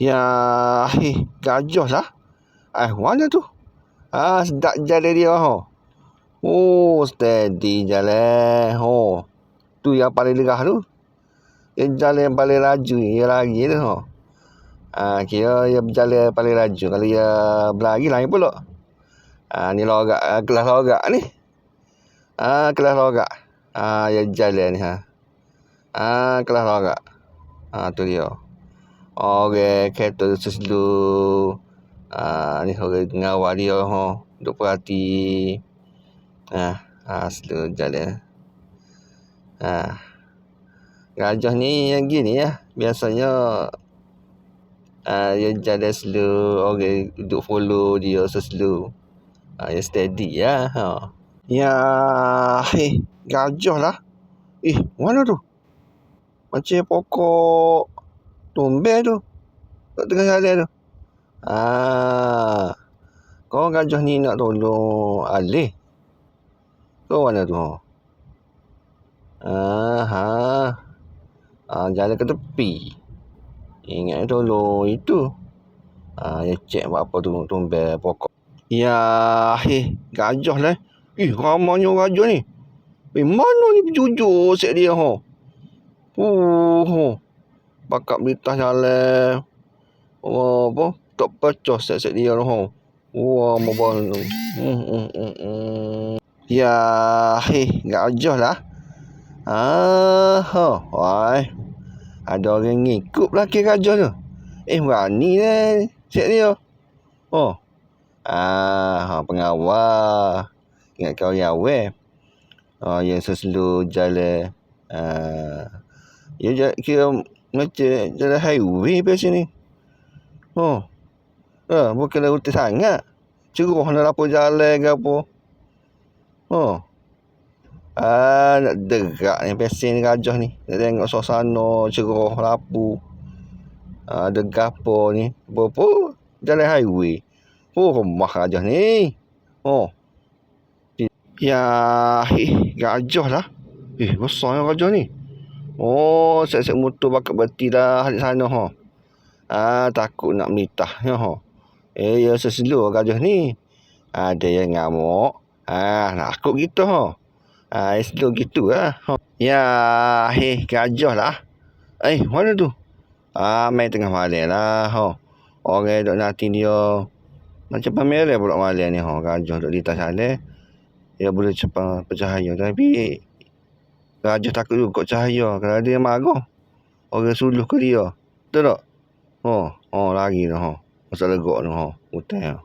Ya, gajah lah. Mana tu? Sedap jalan dia, ho. Oh, steady jalan. Oh, tu yang paling lerah tu. Dia jalan yang paling laju ni, dia lari tu, ho. Kira dia berjalan paling laju. Kalau dia berlari, lain pula. Ni lorak, kelas lorak ni. Kelas lorak. Dia jalan ni, kelas lorak. Tu dia. Orang kereta seselu. Ni orang ngawal dia, ho. Duk perhati. Selu jalan. Gajah ni yang gini ya. Biasanya dia jalan slow, orang duk follow dia seselu. Dia steady ya. Ya, gajah lah. Mana tu? Macam pokok tumbel tu. Kat tengah jalan tu. Kau gajah ni nak tolong alih. Kau mana tu? Jalan ke tepi. Ingat tolong itu. Dia cek buat apa tu tumbel pokok. Ya, gajah lah. Ramanya gajah ni. Mana ni berjujur set dia, ho. Bakak berita jalan. Apa? Tak pecah set dia, ho. Mobile tu. Ya, gajah lah. Ada orang ngikut belakang gajah tu. Berani lah set dia. Pengawal. Ingat kau yang awal. Yang seselu jalan. Dia kira macam jalan highway pada sini. Bukanlah hutan sangat. Ceroh nak apa jalan ke apa. Nak derak ni pesen gajah ni. Nak tengok suasana ceroh lapu. Ada gapo ni. Apa jalan highway. Rumah gajah ni. Ya, gajah lah. Besar gajah ni. Set-set motor bakal berhenti dah di sana, ho. Takut nak melitah, ho. Ya seselu gajah ni. Ada yang ngamuk. Nakut gitu, ho. Seselu gitu lah. Ya, gajah lah. Mana tu? Main tengah malam lah, ho. Orang duk nanti dia. Macam pameran pula malam ni, ho. Gajah duk di atas sana. Dia boleh cepat bercahaya. Tapi gajah takut juga cahaya. Kalau dia marah, orang suluh ke dia. Betul tak? Lari dah, ho. Masa legak tu, ho. Hutan.